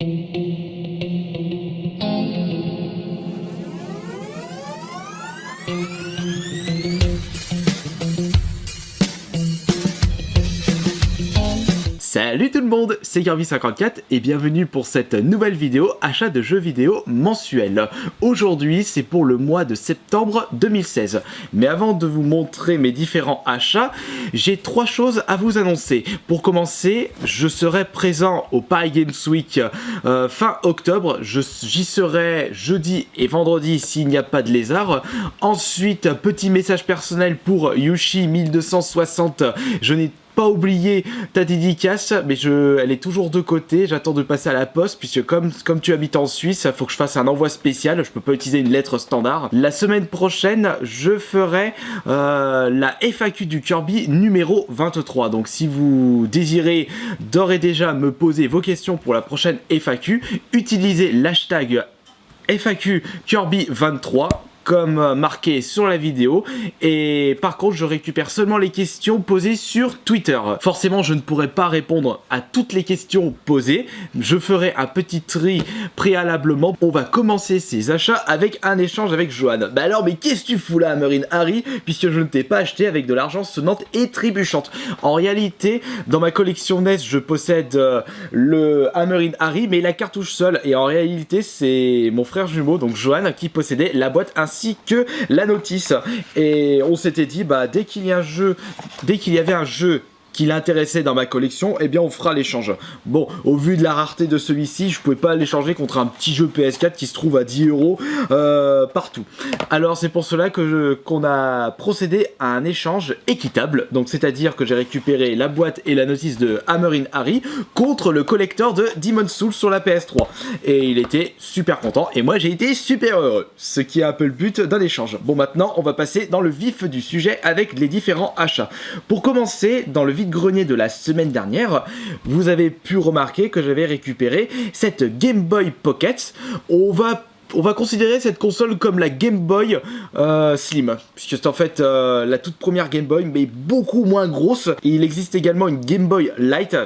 Salut tout le monde, c'est Kirby54 et bienvenue pour cette nouvelle vidéo achat de jeux vidéo mensuel. Aujourd'hui c'est pour le mois de septembre 2016. Mais avant de vous montrer mes différents achats, j'ai 3 choses à vous annoncer. Pour commencer, je serai présent au Paris Games Week fin octobre. J'y serai jeudi et vendredi s'il n'y a pas de lézard. Ensuite, petit message personnel pour Yushi 1260. Je n'ai pas oublié ta dédicace, mais elle est toujours de côté. J'attends de passer à la poste, puisque comme tu habites en Suisse, il faut que je fasse un envoi spécial. Je peux pas utiliser une lettre standard. La semaine prochaine, je ferai la FAQ du Kirby numéro 23. Donc si vous désirez d'ores et déjà me poser vos questions pour la prochaine FAQ, utilisez l'hashtag FAQ Kirby 23 comme marqué sur la vidéo, et par contre je récupère seulement les questions posées sur Twitter. Forcément je ne pourrai pas répondre à toutes les questions posées, je ferai un petit tri préalablement. On va commencer ces achats avec un échange avec Johan. Bah alors mais qu'est-ce que tu fous là Hammer in Harry, puisque je ne t'ai pas acheté avec de l'argent sonnante et trébuchante. En réalité dans ma collection NES je possède le Hammer in Harry mais la cartouche seule, et en réalité c'est mon frère jumeau donc Johan qui possédait la boîte ainsi que la notice, et on s'était dit bah dès qu'il y avait un jeu qui l'intéressait dans ma collection, eh bien on fera l'échange. Bon, au vu de la rareté de celui-ci, je pouvais pas l'échanger contre un petit jeu PS4 qui se trouve à 10 € partout. Alors c'est pour cela qu'on a procédé à un échange équitable, donc c'est-à-dire que j'ai récupéré la boîte et la notice de Hammer in Harry contre le collector de Demon's Souls sur la PS3. Et il était super content, et moi j'ai été super heureux, ce qui est un peu le but d'un échange. Bon, maintenant on va passer dans le vif du sujet avec les différents achats. Pour commencer, dans le vide-grenier de la semaine dernière, vous avez pu remarquer que j'avais récupéré cette Game Boy Pocket. On va considérer cette console comme la Game Boy Slim, puisque c'est en fait la toute première Game Boy, mais beaucoup moins grosse. Et il existe également une Game Boy Light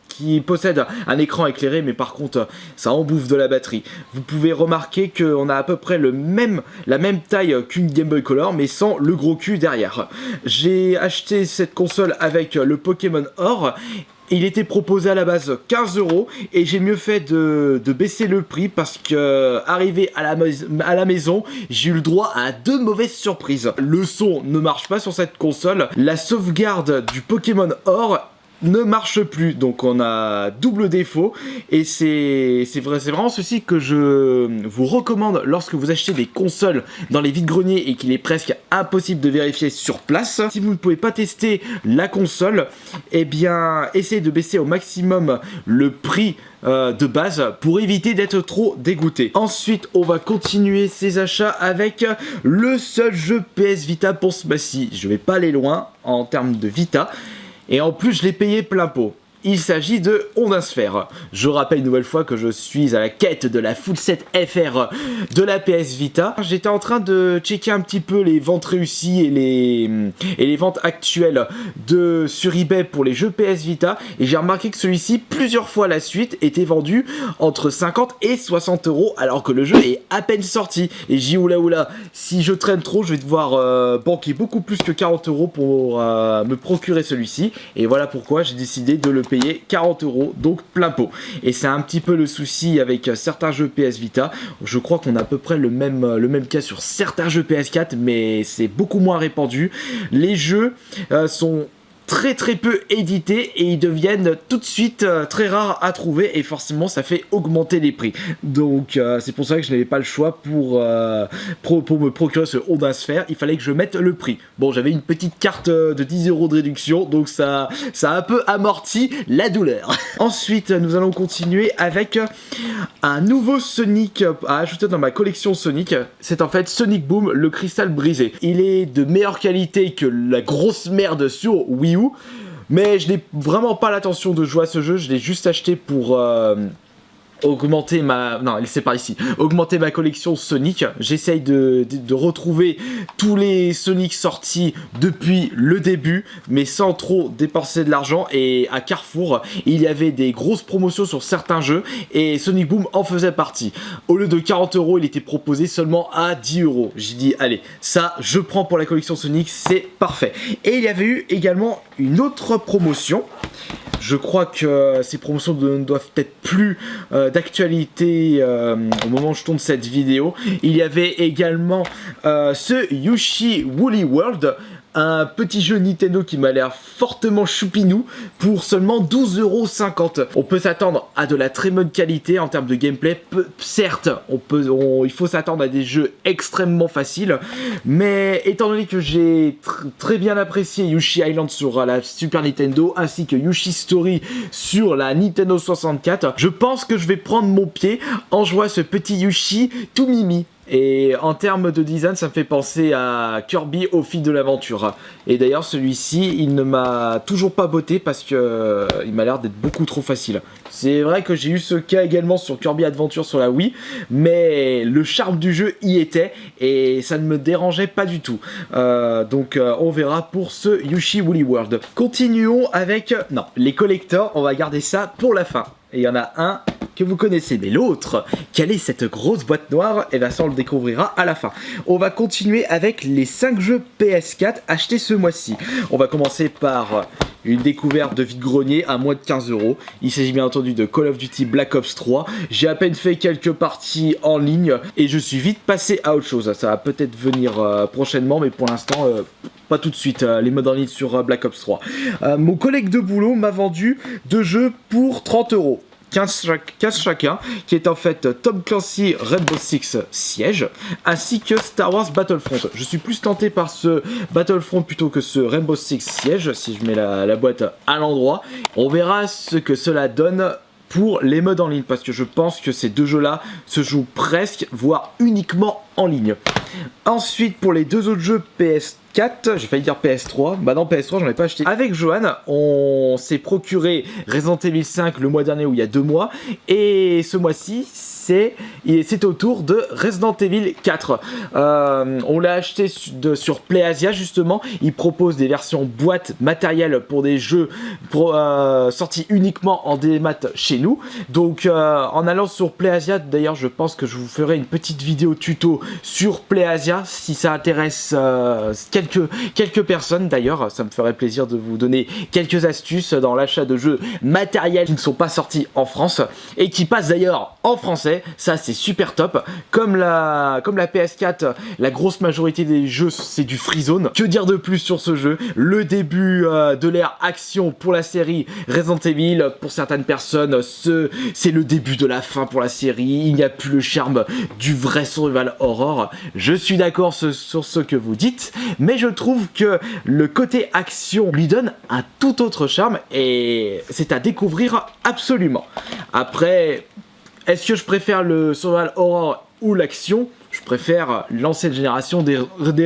qui possède un écran éclairé, mais par contre ça en bouffe de la batterie. Vous pouvez remarquer qu'on a à peu près la même taille qu'une Game Boy Color, mais sans le gros cul derrière. J'ai acheté cette console avec le Pokémon Or. Il était proposé à la base 15 € et j'ai mieux fait de baisser le prix parce que arrivé à la maison, j'ai eu le droit à 2 mauvaises surprises. Le son ne marche pas sur cette console, la sauvegarde du Pokémon Or ne marche plus, donc on a double défaut, et c'est vraiment ceci que je vous recommande lorsque vous achetez des consoles dans les vides-greniers et qu'il est presque impossible de vérifier sur place. Si vous ne pouvez pas tester la console, eh bien essayez de baisser au maximum le prix de base pour éviter d'être trop dégoûté. Ensuite on va continuer ces achats avec le seul jeu PS Vita pour ce mois-ci. Je vais pas aller loin en termes de Vita, et en plus je l'ai payé plein pot. Il s'agit de Ondin Sphere. Je rappelle une nouvelle fois que je suis à la quête de la full set FR de la PS Vita. J'étais en train de checker un petit peu les ventes réussies et les ventes actuelles sur eBay pour les jeux PS Vita, et j'ai remarqué que celui-ci, plusieurs fois à la suite, était vendu entre 50 et 60 € alors que le jeu est à peine sorti. Et j'ai dit oula, si je traîne trop, je vais devoir banquer beaucoup plus que 40 € pour me procurer celui-ci. Et voilà pourquoi j'ai décidé de le payer 40 €, donc plein pot. Et c'est un petit peu le souci avec certains jeux PS Vita. Je crois qu'on a à peu près le même cas sur certains jeux PS4, mais c'est beaucoup moins répandu. Les jeux sont très peu édités et ils deviennent tout de suite très rares à trouver, et forcément ça fait augmenter les prix. Donc c'est pour ça que je n'avais pas le choix pour me procurer ce Ondin Sphere. Il fallait que je mette le prix. Bon, j'avais une petite carte de 10 € de réduction, donc ça a un peu amorti la douleur. Ensuite nous allons continuer avec un nouveau Sonic à ajouter dans ma collection Sonic. C'est en fait Sonic Boom, le cristal brisé. Il est de meilleure qualité que la grosse merde sur Wii U, mais je n'ai vraiment pas l'intention de jouer à ce jeu. Je l'ai juste acheté pour augmenter ma... Non, c'est par ici. Augmenter ma collection Sonic. J'essaye de retrouver tous les Sonic sortis depuis le début, mais sans trop dépenser de l'argent. Et à Carrefour, il y avait des grosses promotions sur certains jeux, et Sonic Boom en faisait partie. Au lieu de 40 €, il était proposé seulement à 10 €. J'ai dit, allez, ça, je prends pour la collection Sonic, c'est parfait. Et il y avait eu également une autre promotion. Je crois que ces promotions ne doivent être plus d'actualité au moment où je tourne cette vidéo. Il y avait également ce Yoshi Woolly World, un petit jeu Nintendo qui m'a l'air fortement choupinou pour seulement 12,50 €. On peut s'attendre à de la très bonne qualité en termes de gameplay. Certes, il faut s'attendre à des jeux extrêmement faciles, mais étant donné que j'ai très bien apprécié Yoshi Island sur la Super Nintendo ainsi que Yoshi Story sur la Nintendo 64, je pense que je vais prendre mon pied en jouant à ce petit Yoshi tout mimi. Et en termes de design, ça me fait penser à Kirby au fil de l'aventure. Et d'ailleurs, celui-ci, il ne m'a toujours pas botté parce que il m'a l'air d'être beaucoup trop facile. C'est vrai que j'ai eu ce cas également sur Kirby Adventure sur la Wii, mais le charme du jeu y était et ça ne me dérangeait pas du tout. Donc on verra pour ce Yoshi Woolly World. Continuons avec... Non, les collectors, on va garder ça pour la fin. Et il y en a un que vous connaissez, mais l'autre, quelle est cette grosse boîte noire? Et bien ça on le découvrira à la fin. On va continuer avec les 5 jeux PS4 achetés ce mois-ci. On va commencer par une découverte de vide-grenier à moins de 15 €. Il s'agit bien entendu de Call of Duty Black Ops 3. J'ai à peine fait quelques parties en ligne et je suis vite passé à autre chose. Ça va peut-être venir prochainement, mais pour l'instant... pas tout de suite, les modes en ligne sur Black Ops 3. Mon collègue de boulot m'a vendu 2 jeux pour 30 €. 15 chacun, qui est en fait Tom Clancy Rainbow Six Siege, ainsi que Star Wars Battlefront. Je suis plus tenté par ce Battlefront plutôt que ce Rainbow Six Siege, si je mets la boîte à l'endroit. On verra ce que cela donne pour les modes en ligne, parce que je pense que ces deux jeux-là se jouent presque, voire uniquement en ligne. Ensuite, pour les 2 autres jeux PS4, j'ai failli dire PS3, bah non, PS3 j'en ai pas acheté. Avec Johan, on s'est procuré Resident Evil 5 le mois dernier ou il y a 2 mois, et ce mois-ci c'est au tour de Resident Evil 4. On l'a acheté sur PlayAsia justement. Il propose des versions boîte matérielle pour des jeux sortis uniquement en démat chez nous. Donc en allant sur PlayAsia, d'ailleurs je pense que je vous ferai une petite vidéo tuto sur PlayAsia si ça intéresse quelques personnes. D'ailleurs ça me ferait plaisir de vous donner quelques astuces dans l'achat de jeux matériels qui ne sont pas sortis en France et qui passent d'ailleurs en français. Ça c'est super top. Comme la PS4, la grosse majorité des jeux c'est du Freezone. Que dire de plus sur ce jeu? Le début de l'ère action pour la série Resident Evil, pour certaines personnes c'est le début de la fin pour la série. Il n'y a plus le charme du vrai survival horror. Je suis d'accord sur ce que vous dites, mais je trouve que le côté action lui donne un tout autre charme et c'est à découvrir absolument. Après, est-ce que je préfère le survival horror ou l'action? Je préfère l'ancienne génération des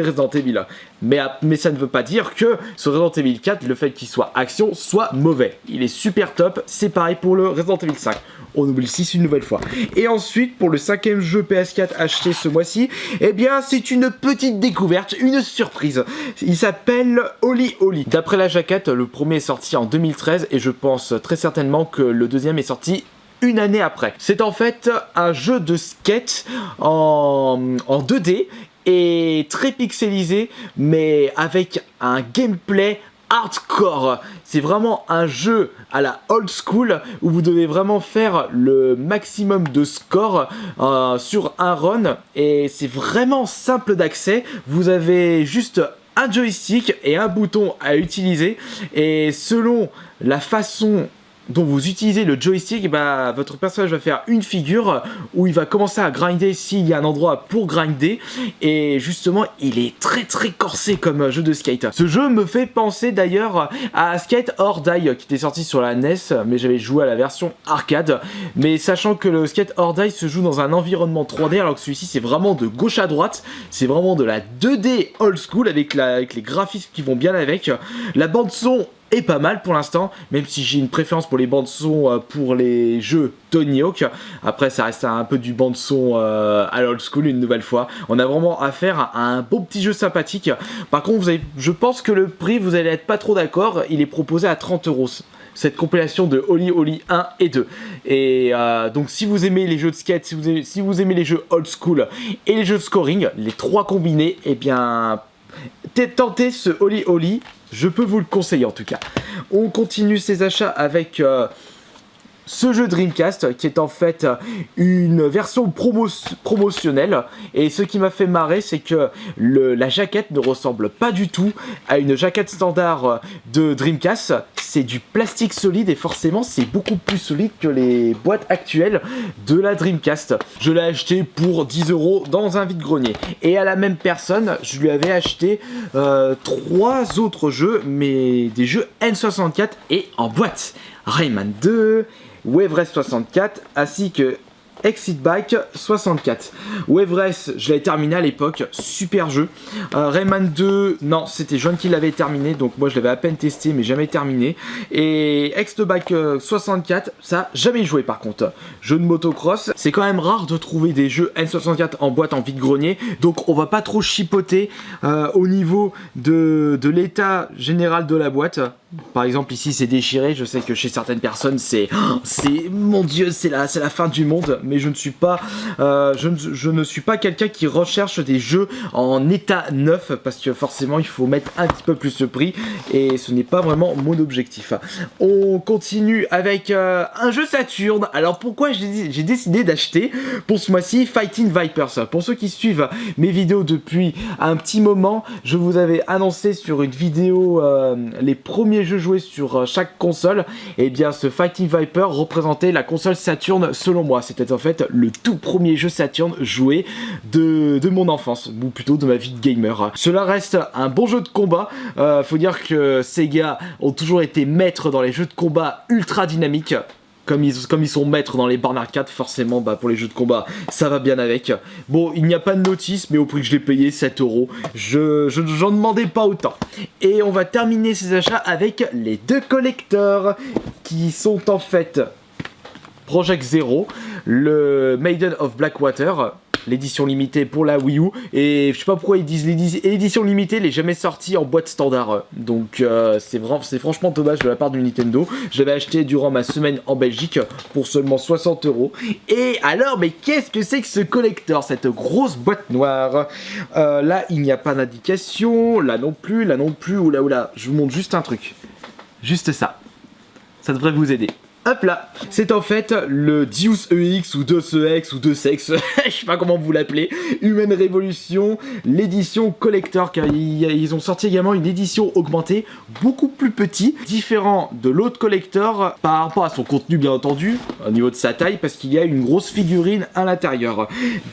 Resident Evil. Mais ça ne veut pas dire que ce Resident Evil 4, le fait qu'il soit action, soit mauvais. Il est super top, c'est pareil pour le Resident Evil 5. On oublie le 6 une nouvelle fois. Et ensuite, pour le 5e jeu PS4 acheté ce mois-ci, eh bien, c'est une petite découverte, une surprise. Il s'appelle Oli Oli. D'après la jaquette, le premier est sorti en 2013 et je pense très certainement que le deuxième est sorti une année après. C'est en fait un jeu de skate en 2D et très pixelisé, mais avec un gameplay hardcore. C'est vraiment un jeu à la old school où vous devez vraiment faire le maximum de score sur un run et c'est vraiment simple d'accès. Vous avez juste un joystick et un bouton à utiliser et selon la façon dont vous utilisez le joystick, bah, votre personnage va faire une figure où il va commencer à grinder s'il y a un endroit pour grinder et justement il est très corsé comme jeu de skate. Ce jeu me fait penser d'ailleurs à Skate or Die qui était sorti sur la NES, mais j'avais joué à la version arcade, mais sachant que le Skate or Die se joue dans un environnement 3D alors que celui-ci c'est vraiment de gauche à droite, c'est vraiment de la 2D old school avec les graphismes qui vont bien avec. La bande son est pas mal pour l'instant, même si j'ai une préférence pour les bandes son pour les jeux Tony Hawk. Après ça reste un peu du bande son à l'old school une nouvelle fois. On a vraiment affaire à un beau petit jeu sympathique. Par contre je pense que le prix, vous allez être pas trop d'accord, il est proposé à 30€. Cette compilation de Oli Oli 1 et 2. Et donc si vous aimez les jeux de skate, si vous aimez les jeux old school et les jeux de scoring, les trois combinés, eh bien tentez ce Oli Oli, je peux vous le conseiller en tout cas. On continue ces achats avec ce jeu Dreamcast qui est en fait une version promotionnelle, et ce qui m'a fait marrer c'est que la jaquette ne ressemble pas du tout à une jaquette standard de Dreamcast. C'est du plastique solide et forcément c'est beaucoup plus solide que les boîtes actuelles de la Dreamcast. Je l'ai acheté pour 10€ dans un vide-grenier, et à la même personne je lui avais acheté 3 autres jeux, mais des jeux N64 et en boîte. Rayman 2, Wave Race 64 ainsi que Exit Bike 64. Wave Race, je l'avais terminé à l'époque, super jeu. Rayman 2, non, c'était John qui l'avait terminé, donc moi je l'avais à peine testé mais jamais terminé. Et Exit Bike 64, ça jamais joué par contre. Jeu de motocross, c'est quand même rare de trouver des jeux N64 en boîte en vide-grenier, donc on va pas trop chipoter au niveau de l'état général de la boîte. Par exemple ici c'est déchiré, je sais que chez certaines personnes c'est mon dieu, c'est la fin du monde, mais je ne suis pas je ne suis pas quelqu'un qui recherche des jeux en état neuf, parce que forcément il faut mettre un petit peu plus le prix et ce n'est pas vraiment mon objectif. On continue avec un jeu Saturn. Alors pourquoi j'ai décidé d'acheter pour ce mois-ci Fighting Vipers? Pour ceux qui suivent mes vidéos depuis un petit moment, je vous avais annoncé sur une vidéo les premiers jeux joués sur chaque console. Et bien ce Fighting Viper représentait la console Saturn selon moi. C'était en fait le tout premier jeu Saturn joué de mon enfance, ou plutôt de ma vie de gamer. Cela reste un bon jeu de combat. Faut dire que Sega ont toujours été maîtres dans les jeux de combat ultra dynamiques. Comme ils sont maîtres dans les bornes arcade, forcément pour les jeux de combat ça va bien avec. Bon, il n'y a pas de notice, mais au prix que je l'ai payé, 7€, j'en demandais pas autant. Et on va terminer ces achats avec les deux collecteurs qui sont en fait Project Zero, le Maiden of Blackwater, l'édition limitée pour la Wii U, et je sais pas pourquoi ils disent l'édition limitée, elle est jamais sortie en boîte standard, donc c'est franchement dommage de la part du Nintendo. Je l'avais acheté durant ma semaine en Belgique pour seulement 60€. Et alors, mais qu'est-ce que c'est que ce collector, cette grosse boîte noire? Là il n'y a pas d'indication, là non plus, oula, je vous montre juste un truc, juste ça devrait vous aider. Hop là, c'est en fait le Deus EX ou Deus EX ou Deus Ex, je sais pas comment vous l'appelez, Human Revolution, l'édition collector, car ils ont sorti également une édition augmentée, beaucoup plus petit, différent de l'autre collector par rapport à son contenu bien entendu, au niveau de sa taille, parce qu'il y a une grosse figurine à l'intérieur.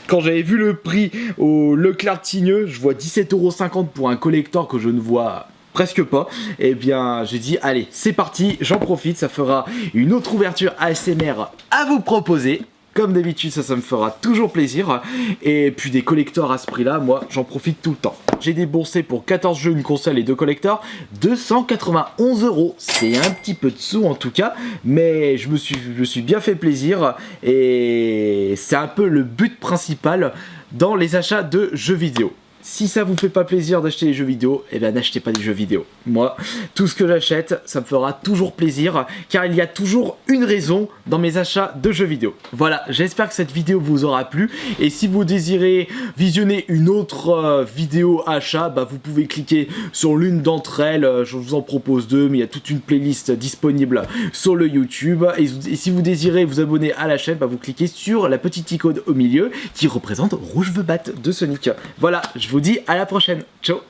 Quand j'avais vu le prix au Leclerc Tigneux, je vois 17,50€ pour un collector que je ne vois presque pas, et bien j'ai dit allez c'est parti, j'en profite, ça fera une autre ouverture ASMR à vous proposer. Comme d'habitude ça me fera toujours plaisir, et puis des collectors à ce prix là, moi j'en profite tout le temps. J'ai déboursé pour 14 jeux, une console et 2 collectors 291€, c'est un petit peu de sous en tout cas, mais je me suis bien fait plaisir, et c'est un peu le but principal dans les achats de jeux vidéo. Si ça vous fait pas plaisir d'acheter des jeux vidéo, eh bien n'achetez pas des jeux vidéo. Moi, tout ce que j'achète, ça me fera toujours plaisir, car il y a toujours une raison dans mes achats de jeux vidéo. Voilà, j'espère que cette vidéo vous aura plu, et si vous désirez visionner une autre vidéo achat, vous pouvez cliquer sur l'une d'entre elles. Je vous en propose 2, mais il y a toute une playlist disponible sur le YouTube. Et si vous désirez vous abonner à la chaîne, vous cliquez sur la petite icône au milieu qui représente Rouge veut battre de Sonic. Voilà, je vous dis à la prochaine. Ciao.